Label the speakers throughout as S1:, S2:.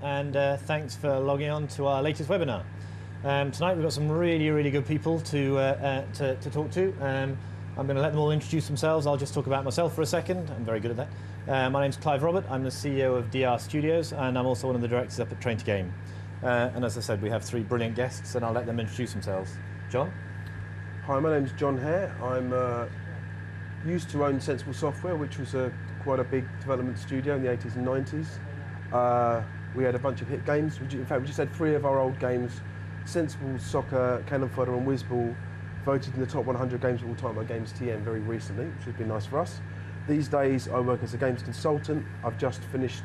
S1: and thanks for logging on to our latest webinar. Tonight we've got some really good people to talk to. I'm going to let them all introduce themselves. I'll just talk about myself for a second. I'm very good at that. My name's Clive Robert. I'm the CEO of DR Studios, and I'm also one of the directors up at Train2Game. And as I said, we have three brilliant guests, and I'll let them introduce themselves. John?
S2: Hi, my name's Jon Hare. I'm used to own Sensible Software, which was quite a big development studio in the 80s and 90s. We had a bunch of hit games. In fact, we just had 3 of our old games, Sensible Soccer, Cannon Fodder and Whizball, voted in the top 100 games of all time by Games TM very recently, which has been nice for us. These days I work as a games consultant. I've just finished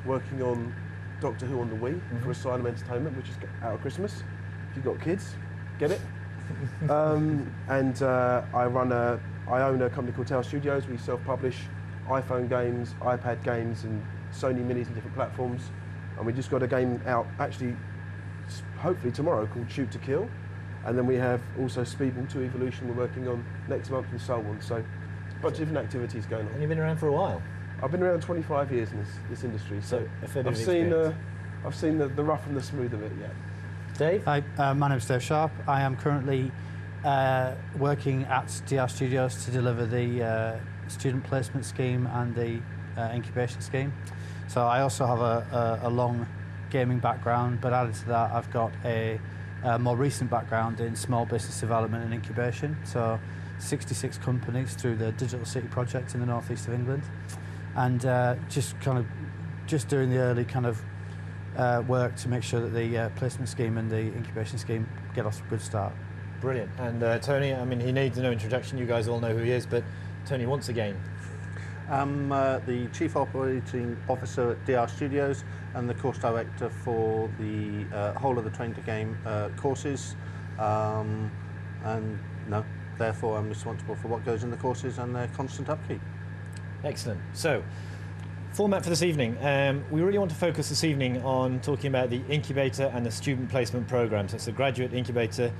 S2: working on Doctor Who on the Wii for Asylum Entertainment, which is out of Christmas. If you've got kids, get it. I own a company called Tower Studios. We self-publish iPhone games, iPad games and Sony Minis and different platforms. And we just got a game out, actually, hopefully tomorrow, called Shoot to Kill. And then we have also Speedball 2 Evolution we're working on next month and so on. So a bunch of different activities going on.
S1: And you've been around for a while?
S2: I've been around 25 years in this industry. So I've seen the rough and the smooth of it, yeah.
S1: Dave?
S3: Hi, my name's Dave Sharp. I am currently working at DR Studios to deliver the student placement scheme and the incubation scheme. So I also have a long gaming background, but added to that I've got a more recent background in small business development and incubation. So 66 companies through the Digital City project in the northeast of England, and just doing the early kind of work to make sure that the placement scheme and the incubation scheme get off to a good start.
S1: Brilliant. And Tony, I mean, he needs no introduction. You guys all know who he is, but Tony, once again.
S4: I'm the Chief Operating Officer at DR Studios and the Course Director for the whole of the Train2Game courses. Therefore I'm responsible for what goes in the courses and their constant upkeep.
S1: Excellent. So, format for this evening. We really want to focus this evening on talking about the Incubator and the Student Placement Programme. So it's the Graduate Incubator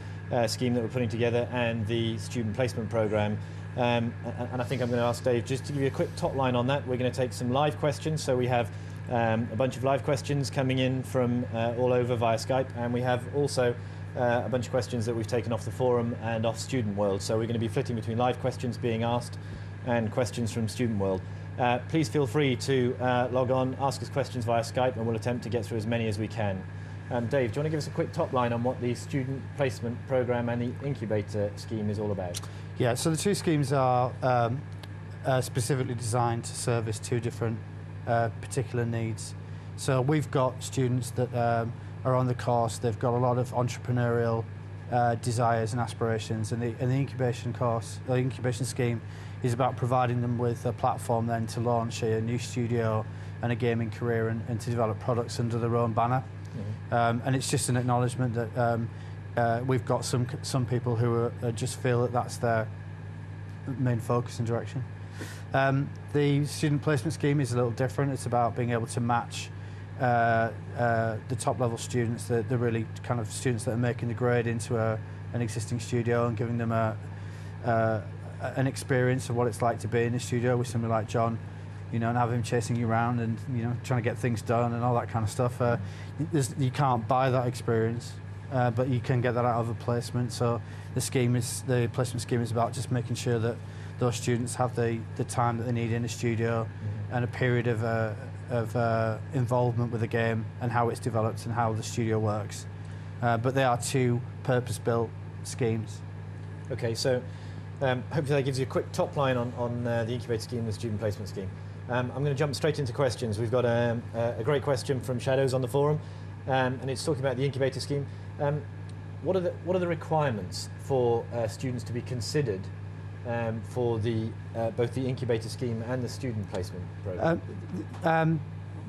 S1: scheme that we're putting together and the Student Placement Programme. And I think I'm going to ask Dave just to give you a quick top line on that. We're going to take some live questions. So we have a bunch of live questions coming in from all over via Skype, and we have also a bunch of questions that we've taken off the forum and off Student World. So we're going to be flitting between live questions being asked and questions from Student World. Please feel free to log on, ask us questions via Skype, and we'll attempt to get through as many as we can. Dave, do you want to give us a quick top line on what the Student Placement Programme and the Incubator scheme is all about?
S3: Yeah, so the two schemes are specifically designed to service 2 different particular needs. So we've got students that are on the course. They've got a lot of entrepreneurial desires and aspirations, and the incubation course, the incubation scheme, is about providing them with a platform then to launch a new studio and a gaming career and to develop products under their own banner. And it's just an acknowledgement that we've got some people who just feel that that's their main focus and direction. The student placement scheme is a little different. It's about being able to match the top level students, the really kind of students that are making the grade into an existing studio and giving them an experience of what it's like to be in a studio with somebody like John, you know, and have him chasing you around and, you know, trying to get things done and all that kind of stuff. You can't buy that experience, but you can get that out of a placement. So the placement scheme is about just making sure that those students have the time that they need in a studio and a period of involvement with the game and how it's developed and how the studio works. But they are 2 purpose-built schemes.
S1: Okay, so hopefully that gives you a quick top line on the Incubator scheme and the Student Placement scheme. I'm going to jump straight into questions. We've got a great question from Shadows on the forum, and it's talking about the Incubator scheme. What are the requirements for students to be considered for both the Incubator scheme and the Student Placement program?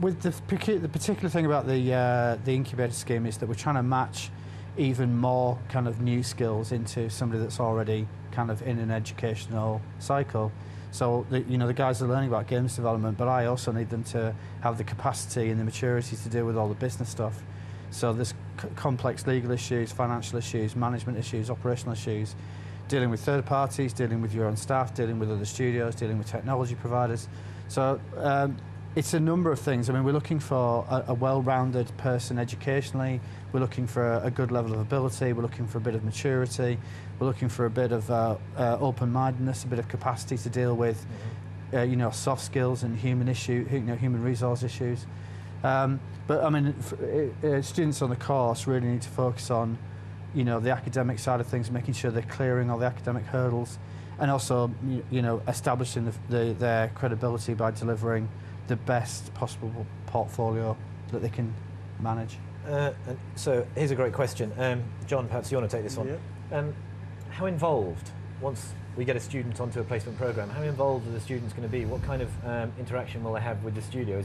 S3: With the particular thing about the Incubator scheme is that we're trying to match even more kind of new skills into somebody that's already kind of in an educational cycle. So the guys are learning about games development, but I also need them to have the capacity and the maturity to deal with all the business stuff. So there's complex legal issues, financial issues, management issues, operational issues, dealing with third parties, dealing with your own staff, dealing with other studios, dealing with technology providers. So It's a number of things. I mean, we're looking for a well-rounded person educationally. We're looking for a good level of ability. We're looking for a bit of maturity. We're looking for a bit of open-mindedness, a bit of capacity to deal with, soft skills and human resource issues. But I mean, students on the course really need to focus on, the academic side of things, making sure they're clearing all the academic hurdles, and also, establishing their credibility by delivering the best possible portfolio that they can manage.
S1: And so here's a great question. John, perhaps you want to take this one.
S2: Yeah.
S1: How involved, once we get a student onto a placement program, how involved are the students going to be? What kind of interaction will they have with the studio?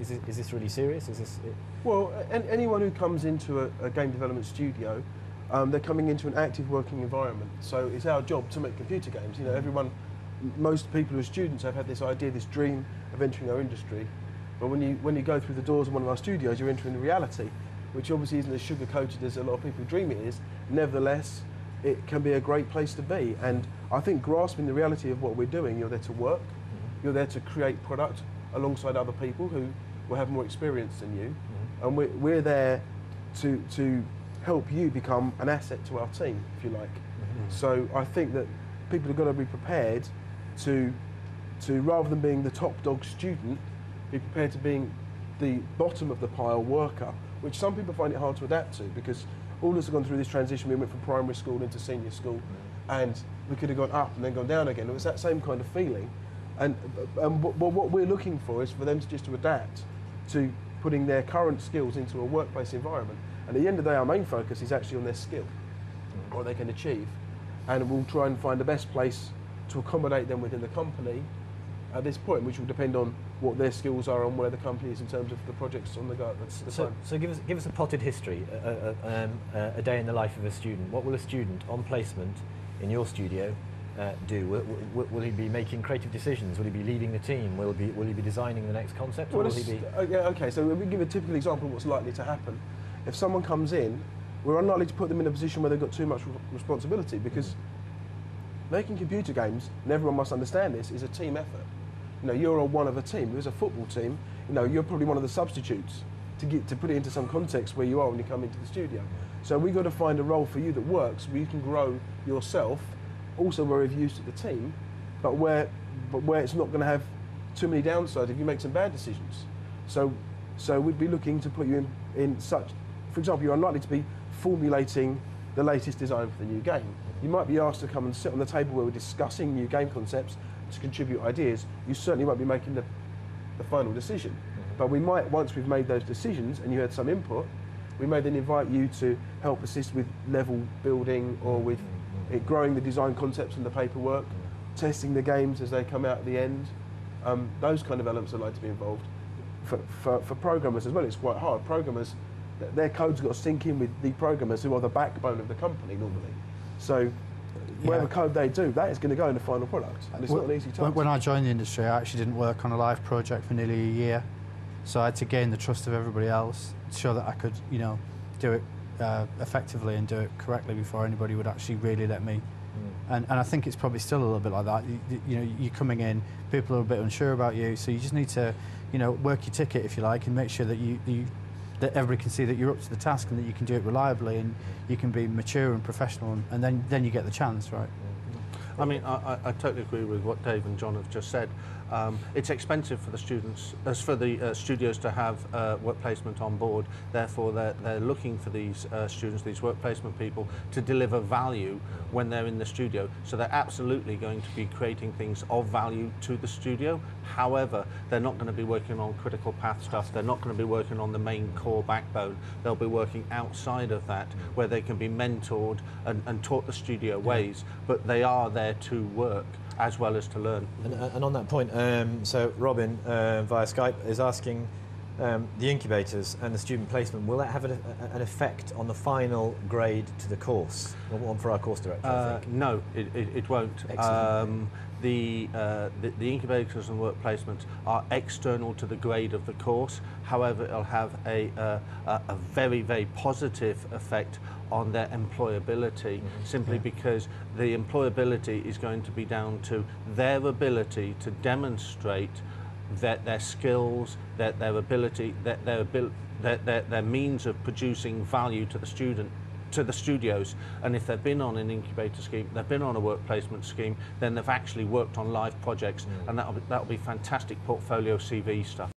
S1: Is this really serious?
S2: Well, anyone who comes into a game development studio, they're coming into an active working environment. So it's our job to make computer games. Most people who are students have had this idea, this dream of entering our industry. But when you go through the doors of one of our studios, you're entering the reality, which obviously isn't as sugar-coated as a lot of people dream it is. Nevertheless, it can be a great place to be. And I think grasping the reality of what we're doing, you're there to work, you're there to create product alongside other people who will have more experience than you. And we're there to help you become an asset to our team, if you like. So I think that people have got to be prepared to rather than being the top dog student, be prepared to being the bottom of the pile worker, which some people find it hard to adapt to, because all of us have gone through this transition. We went from primary school into senior school, and we could have gone up and then gone down again. It was that same kind of feeling. And what we're looking for is for them to adapt to putting their current skills into a workplace environment. And at the end of the day, our main focus is actually on their skill, what they can achieve. And we'll try and find the best place to accommodate them within the company at this point, which will depend on what their skills are and where the company is in terms of the projects on the go.
S1: So give us a potted history, a day in the life of a student. What will a student on placement in your studio do? Will he be making creative decisions? Will he be leading the team? Will he be designing the next concept? Or will he be...
S2: Okay, so we give a typical example of what's likely to happen. If someone comes in, we're unlikely to put them in a position where they've got too much responsibility, because making computer games, and everyone must understand this, is a team effort. You're one of a team. There's a football team. You're probably one of the substitutes to put it into some context where you are when you come into the studio. So we've got to find a role for you that works, where you can grow yourself, also where you've used the team, but where it's not going to have too many downsides if you make some bad decisions. So we'd be looking to put you in such, for example, you're unlikely to be formulating the latest design for the new game. You might be asked to come and sit on the table where we're discussing new game concepts to contribute ideas. You certainly won't be making the final decision. But we might, once we've made those decisions and you had some input, we may then invite you to help assist with level building or with growing the design concepts and the paperwork, testing the games as they come out at the end. Those kind of elements are likely to be involved. For programmers as well, it's quite hard. Programmers, their code's got to sync in with the programmers who are the backbone of the company normally. So whatever code they do, that is going to go in the final product. And it's not an easy task.
S3: When I joined the industry, I actually didn't work on a live project for nearly a year. So I had to gain the trust of everybody else to show that I could, do it effectively and do it correctly before anybody would actually really let me. And I think it's probably still a little bit like that. You're coming in, people are a bit unsure about you, so you just need to, work your ticket, if you like, and make sure that that everybody can see that you're up to the task and that you can do it reliably and you can be mature and professional, and then you get the chance, right?
S4: I mean, I totally agree with what Dave and John have just said. It's expensive for the students, for the studios to have work placement on board. Therefore, they're looking for these students, these work placement people, to deliver value when they're in the studio. So they're absolutely going to be creating things of value to the studio. However, they're not going to be working on critical path stuff. They're not going to be working on the main core backbone. They'll be working outside of that, where they can be mentored and taught the studio ways. But they are there to work as well as to learn.
S1: And on that point, so Robin via Skype is asking, the incubators and the student placement, will that have an effect on the final grade to the course? One for our course director, I think.
S4: No, it won't. The incubators and work placements are external to the grade of the course. However, it'll have a very, very positive effect on their employability, simply because the employability is going to be down to their ability to demonstrate their skills, their ability, their means of producing value to the student, to the studios. And if they've been on an incubator scheme, they've been on a work placement scheme, then they've actually worked on live projects, and that'll be fantastic portfolio CV stuff.